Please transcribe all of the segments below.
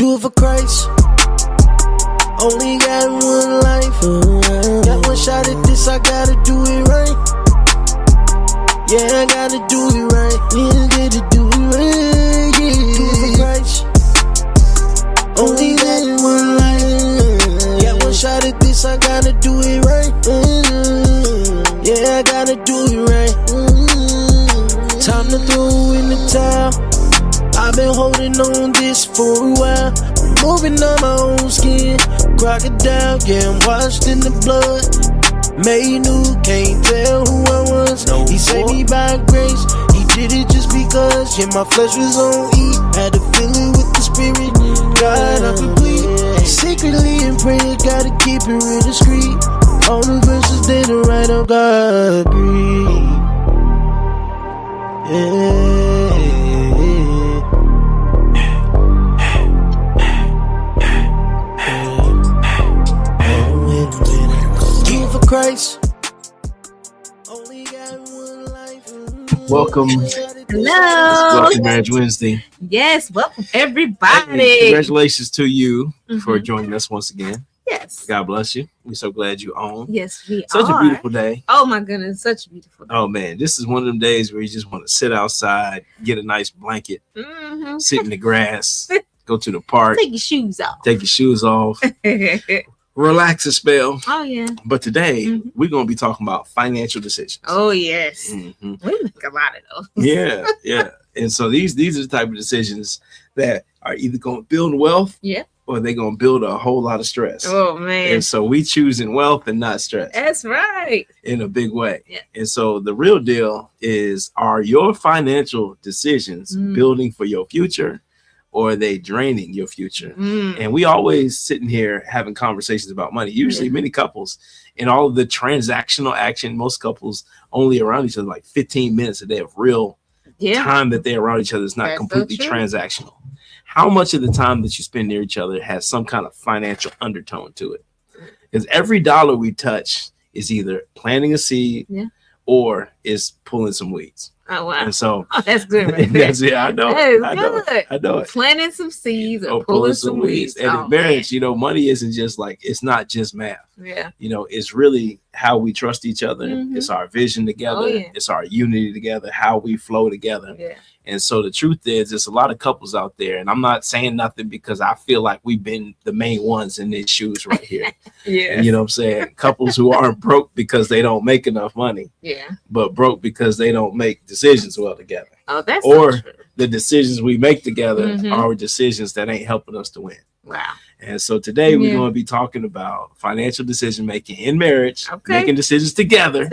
Do it for Christ. Only got one life. Got one shot at this, I gotta do it right. Yeah, I gotta do it right. Yeah, gotta do it right. Yeah. Do it for Christ. Only got one life. Got one shot at this, I gotta do it right. Yeah, I gotta do it right. Time to throw in the towel. I've been holding on this for a while. I'm moving on my own skin. Crocodile, yeah, I'm washed in the blood. Made new, can't tell who I was. No, he saved me by grace. He did it just because. Yeah, my flesh was on E. Had to fill it with the spirit. God, I'm complete. Secretly in prayer, gotta keep it real discreet. All the verses they don't write on God agree. For Christ. Only got one life. Welcome. Hello. Welcome, Marriage Wednesday. Yes, welcome everybody. Hey, congratulations to you for joining us once again. Yes. God bless you. We're so glad you on. Yes, we are. Such a beautiful day. Oh my goodness, such a beautiful day. Oh man, this is one of them days where you just want to sit outside, get a nice blanket, sit in the grass, go to the park, Take your shoes off. take your shoes off, relax a spell. Oh yeah. But today we're going to be talking about financial decisions. Oh yes. Mhm. We make a lot of those. Yeah, yeah. And so these are the type of decisions that are either going to build wealth, or they're going to build a whole lot of stress. Oh man. And so we choosing wealth and not stress. That's right. In a big way. Yeah. And so the real deal is, are your financial decisions building for your future, or are they draining your future? And we always sitting here having conversations about money. Usually many couples, in all of the transactional action, most couples only around each other like 15 minutes a day of real time that they're around each other. Is not That's completely so true. transactional. How much of the time that you spend near each other has some kind of financial undertone to it? Because every dollar we touch is either planting a seed or is pulling some weeds. Oh wow. And so That's good. Right there. that's it. I know. That is I know. good. I know it. Planting some seeds or Oh, pulling some weeds. And in marriage, you know, money isn't just like, it's not just math. Yeah. You know, it's really how we trust each other. It's our vision together. Oh, yeah. It's our unity together, how we flow together. Yeah. And so the truth is, there's a lot of couples out there, and I'm not saying nothing because I feel like we've been the main ones in these shoes right here. Yeah. You know what I'm saying? Couples who aren't broke because they don't make enough money, Yeah. but broke because they don't make decisions well together. Oh, that's Or so true. the decisions we make together are decisions that ain't helping us to win. Wow. And so today we're going to be talking about financial decision making in marriage, Okay. making decisions together,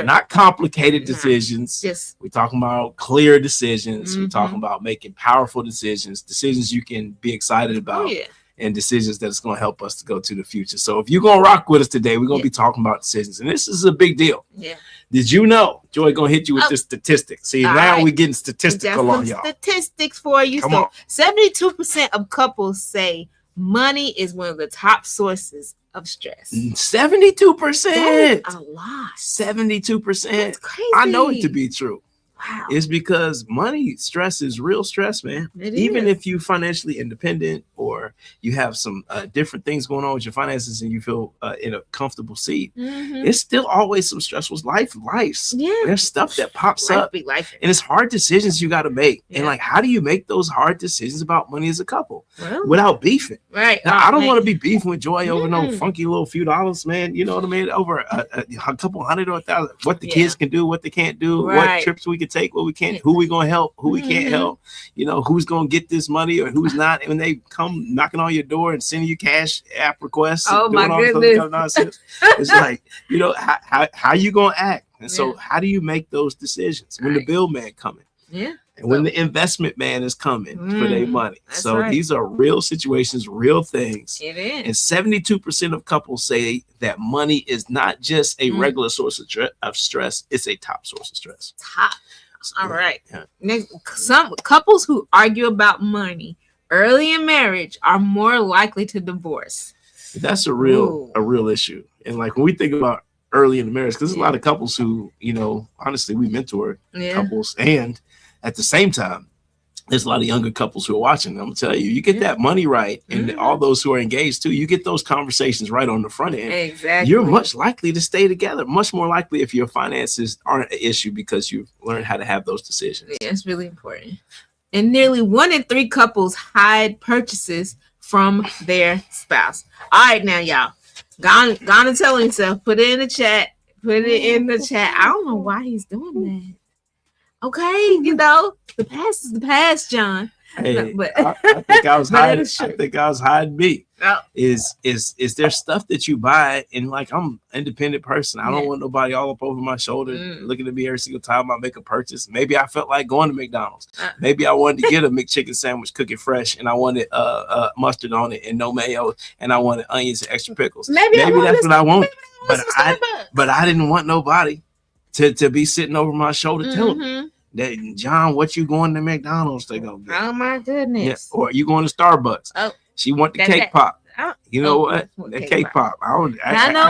not complicated decisions. Just We're talking about clear decisions. We're talking about making powerful decisions you can be excited about, and decisions that's going to help us to go to the future. So if you're going to rock with us today, we're going to be talking about decisions, and this is a big deal. Yeah. Did you know? Joy going to hit you with this statistic. See, now we're getting statistical on y'all. Statistics for you. Come So on. 72% of couples say money is one of the top sources of stress. 72%. That's a lot. 72%. That's crazy. I know it to be true. Wow. It's because money stress is real stress, man. Even if you financially independent or you have some different things going on with your finances and you feel in a comfortable seat, it's still always some stressful lives. Yeah. There's stuff that pops up, Big life. and it's hard decisions you got to make. And like, how do you make those hard decisions about money as a couple without beefing? Right. Now, I don't want to be beefing with Joy over no funky little few dollars, man. You know what I mean? Over a couple hundred or $1,000. What the kids can do, what they can't do, what trips we can take, what we can't, who we gonna help, who we can't help. You know, who's gonna get this money or who's not. And when they come knocking on your door and sending you cash app requests, oh my goodness, it's like, you know, how you gonna act? And so, how do you make those decisions when the bill man coming? Yeah. And when the investment man is coming for their money. So these are real situations, real things. It is. And 72% of couples say that money is not just a regular source of stress, it's a top source of stress. Top. All right. Next, some couples who argue about money early in marriage are more likely to divorce. That's a real issue. And like when we think about early in the marriage, because there's a lot of couples who, you know, honestly, we mentor couples, and at the same time, there's a lot of younger couples who are watching. I'm gonna tell you, you get that money right, and all those who are engaged too, you get those conversations right on the front end. Exactly. You're much likely to stay together, much more likely if your finances aren't an issue because you've learned how to have those decisions. Yeah, it's really important. And nearly 1 in 3 couples hide purchases from their spouse. All right, now y'all, gone and tell himself. Put it in the chat. Put it in the chat. I don't know why he's doing that. Okay, the past is the past, John. Hey, No, but I think I was but hiding. it's true. I think I was hiding me. Oh. Is there stuff that you buy and like I'm an independent person. I don't want nobody all up over my shoulder looking at me every single time I make a purchase. Maybe I felt like going to McDonald's. Maybe I wanted to get a McChicken sandwich, cook it fresh, and I wanted mustard on it and no mayo, and I wanted onions and extra pickles. Maybe that's what I want. But I didn't want nobody to be sitting over my shoulder telling me that, John, what you going to McDonald's to go get? Oh my goodness. Yeah. Or you going to Starbucks? Oh, she want the cake pop. You know what? That cake pop. I ain't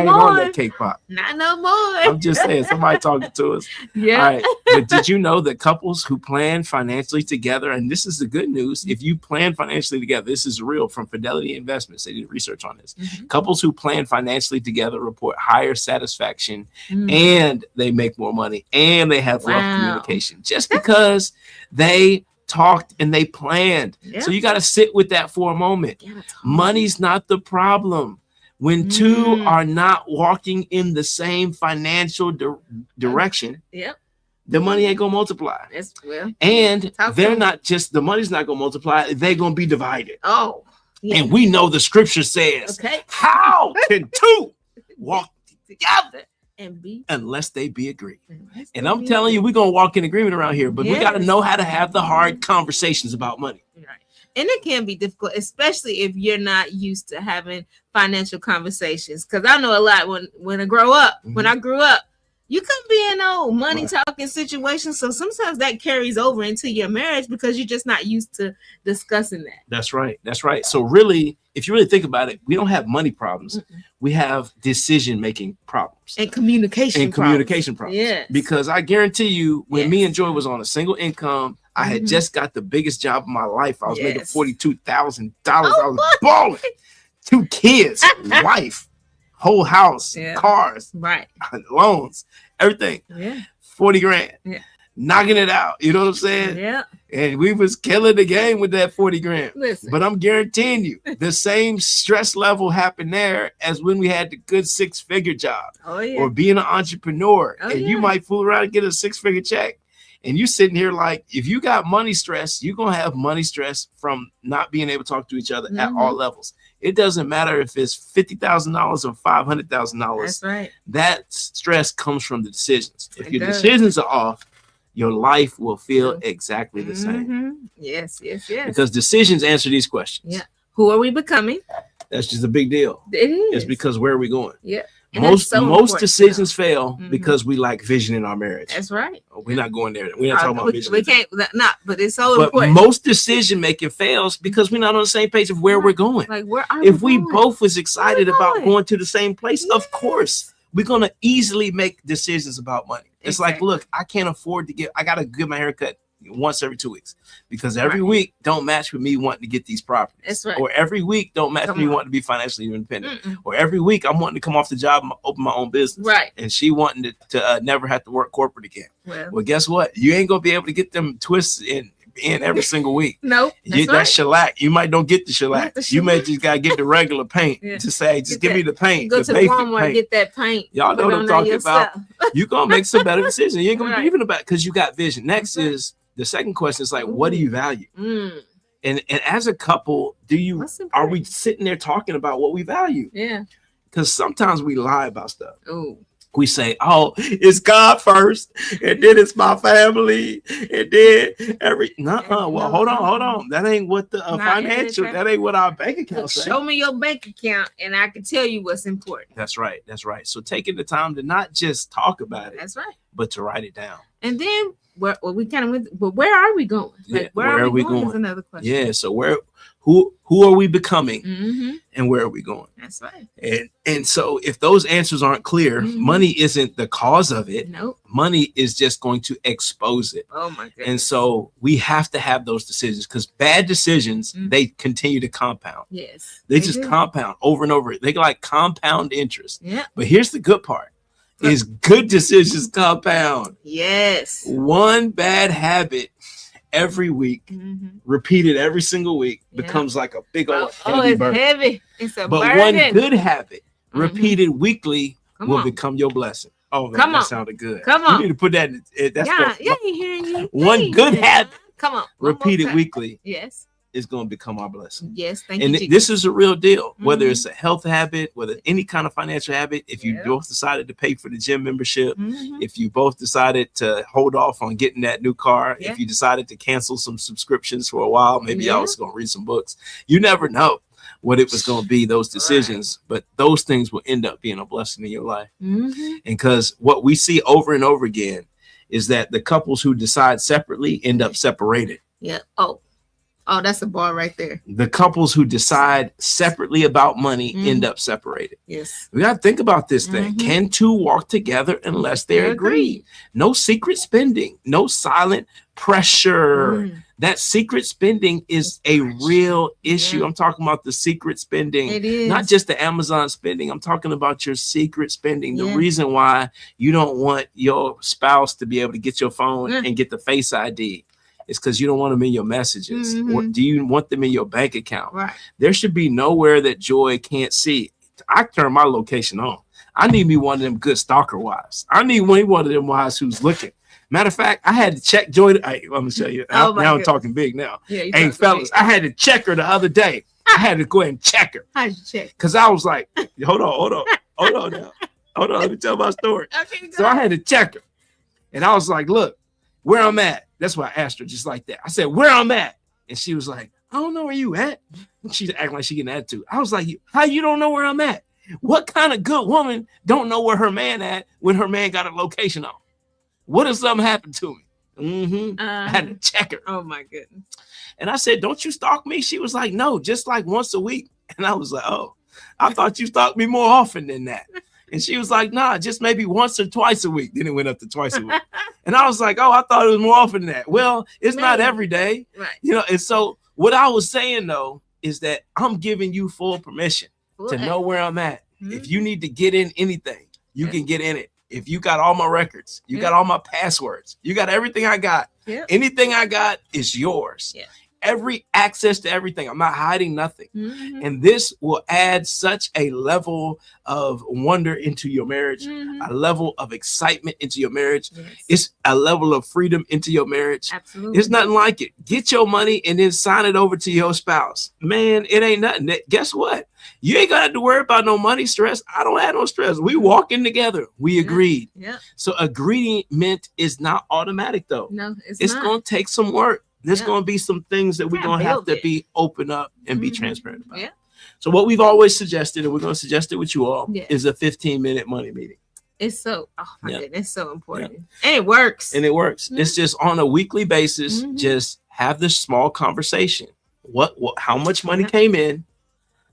on that cake pop. Not no more. I'm just saying, somebody talking to us. Yeah. All right. But did you know that couples who plan financially together, and this is the good news, if you plan financially together, this is real from Fidelity Investments. They did research on this. Couples who plan financially together report higher satisfaction and they make more money and they have love communication just because they talked and they planned. So you got to sit with that for a moment. Money's not the problem. When two are not walking in the same financial direction, the money ain't gonna multiply. And they're not just, the money's not gonna multiply, they're gonna be divided. And we know the scripture says, how can two walk together and be unless they be agreed? And I'm telling you, we're gonna walk in agreement around here, but we got to know how to have the hard conversations about money. And it can be difficult, especially if you're not used to having financial conversations. Because I know a lot when I grew up, you couldn't be in no money talking situations. So sometimes that carries over into your marriage because you're just not used to discussing that. That's right. So really, if you really think about it, we don't have money problems. We have decision-making problems. And communication problems. Yes. Because I guarantee you, when me and Joy was on a single income, I had just got the biggest job of my life. I was making $42,000. I was balling. 2 kids, wife, whole house, cars, loans, everything. 40 grand. Knocking it out. You know what I'm saying? And we was killing the game with that 40 grand. Listen. But I'm guaranteeing you, the same stress level happened there as when we had the good 6-figure job. Or being an entrepreneur. You might fool around and get a 6-figure check. And you sitting here like, if you got money stress, you're going to have money stress from not being able to talk to each other at all levels. It doesn't matter if it's $50,000 or $500,000. That's right. That stress comes from the decisions. If your decisions are off, your life will feel exactly the same. Yes. Because decisions answer these questions. Who are we becoming? That's just a big deal. It is. It's because where are we going? And most decisions fail because we lack vision in our marriage. That's right. We're not going there. We're not talking about vision. We can't but it's so important. Most decision making fails because we're not on the same page of where we're going. Like where are if we both was excited about going to the same place, of course we're gonna easily make decisions about money. It's like, look, I can't afford to I gotta get my hair cut once every 2 weeks because every week don't match with me wanting to get these properties. That's right. Or every week don't match with me wanting to be financially independent. Or every week I'm wanting to come off the job and open my own business. Right. And she wanting to never have to work corporate again. Well, guess what? You ain't gonna be able to get them twists in every single week. No, that's shellac. You might don't get the shellac. You may just gotta get the regular paint to say, just give me the paint. Go to the Walmart and get that paint. Y'all know what I'm talking about. You're gonna make some better decisions. You ain't gonna be even about because you got vision. Next is the second question is like, what do you value? And as a couple, are we sitting there talking about what we value? Because sometimes we lie about stuff. We say, oh, it's God first, and then it's my family, and then well, hold on. That ain't what the financial, that ain't what our bank account says. Show me your bank account, and I can tell you what's important. That's right. So taking the time to not just talk about it, that's right, but to write it down. And then where we kind of went, but where are we going? Like, Yeah, where are we going? Is another question. Yeah. So who are we becoming, and where are we going? That's right. And so if those answers aren't clear, money isn't the cause of it. Nope. Money is just going to expose it. Oh my goodness. And so we have to have those decisions, because bad decisions, they continue to compound. Yes. They just compound over and over. They like compound interest. Yeah. But here's the good part. Is good decisions compound. Yes. One bad habit every week, repeated every single week, becomes like a big old heavy burden. Heavy. It's a but burden. one good habit repeated weekly will become your blessing. Oh man, that sounded good. Come on. You need to put that in. That's ain't hearing you. One good habit. Come on. Repeated weekly. Yes. Is going to become our blessing. Yes, thank you. And this is a real deal. Whether it's a health habit, whether any kind of financial habit, if you both decided to pay for the gym membership, if you both decided to hold off on getting that new car, if you decided to cancel some subscriptions for a while, maybe I was going to read some books. You never know what it was going to be, those decisions, but those things will end up being a blessing in your life. And because what we see over and over again is that the couples who decide separately end up separated. Yeah. Oh, that's a bar right there. The couples who decide separately about money end up separated. Yes. We got to think about this thing. Can two walk together unless they agree? No secret spending, no silent pressure. That secret spending is a real issue. I'm talking about the secret spending. It is. Not just the Amazon spending. I'm talking about your secret spending. The reason why you don't want your spouse to be able to get your phone and get the Face ID. It's because you don't want them in your messages. Do you want them in your bank account? Right. There should be nowhere that Joy can't see. I turn my location on. I need me one of them good stalker wives. I need one of them wives who's looking. Matter of fact, I had to check Joy. I'm gonna show you. Now I'm talking big now. Yeah, hey, fellas, I had to check her the other day. I had to go ahead and check her. How'd you check? Because I was like, hold on now. Hold on, let me tell my story. Okay, so I had to check her. And I was like, look, where I'm at. That's why I asked her just like that. I said, where I'm at. And she was like, I don't know where you at. She's acting like she getting attitude. I was like, how you don't know where I'm at? What kind of good woman don't know where her man at when her man got a location on? What if something happened to me? I had to check her. Oh my goodness. And I said, don't you stalk me? She was like, no, just like once a week. And I was like, oh, I thought you stalked me more often than that. And she was like, nah, just maybe once or twice a week. Then it went up to twice a week. And I was like, oh, I thought it was more often than that. Well, it's not every day. Right. And so what I was saying, though, is that I'm giving you full permission to know where I'm at. If you need to get in anything, you can get in it. If you got all my records, you got all my passwords, you got everything I got. Anything I got is yours. Every access to everything. I'm not hiding nothing. And this will add such a level of wonder into your marriage, a level of excitement into your marriage. It's a level of freedom into your marriage. Absolutely. It's nothing like it. Get your money and then sign it over to your spouse. Man, it ain't nothing. Guess what? You ain't gonna have to worry about no money stress. I don't have no stress. We walking together. We agreed. So agreement is not automatic though. No, it's not. Gonna take some work. There's going to be some things that we're going to have to be open up and be transparent about. So what we've always suggested, and we're going to suggest it with you all, is a 15-minute money meeting. It's so, goodness, it's so important. And it works. It's just on a weekly basis, just have this small conversation. What how much money came in,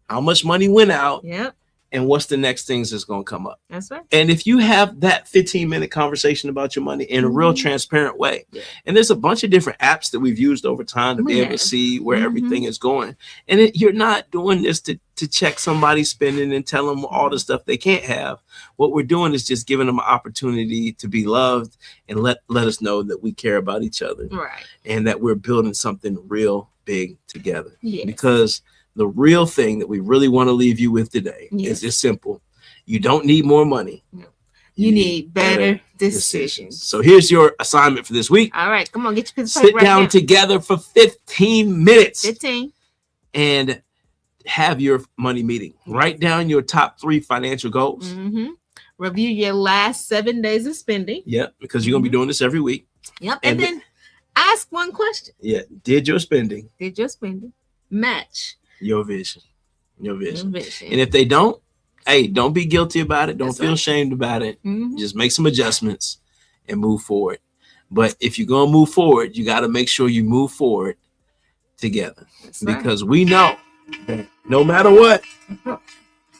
how much money went out, and what's the next things that's going to come up. That's right. And if you have that 15-minute conversation about your money in a real transparent way, and there's a bunch of different apps that we've used over time to be able to see where everything is going. And you're not doing this to check somebody's spending and tell them all the stuff they can't have. What we're doing is just giving them an opportunity to be loved and let us know that we care about each other. Right. And that we're building something real big together. Because the real thing that we really want to leave you with today is just simple. You don't need more money. No. You need better decisions. So here's your assignment for this week. All right, come on, get your Sit down together for 15 minutes. 15. And have your money meeting. Write down your top 3 financial goals. Review your last 7 days of spending. Because you're going to be doing this every week. And then ask one question. Did your spending match your vision? And if they don't, hey, don't be guilty about it. Don't feel ashamed about it. Just make some adjustments and move forward. But if you're gonna move forward, you got to make sure you move forward together. That's right. Because we know that no matter what,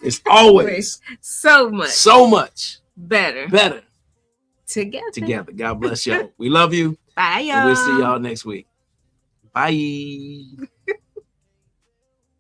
it's always so much better together. God bless y'all. We love you. Bye, y'all. And we'll see y'all next week. Bye.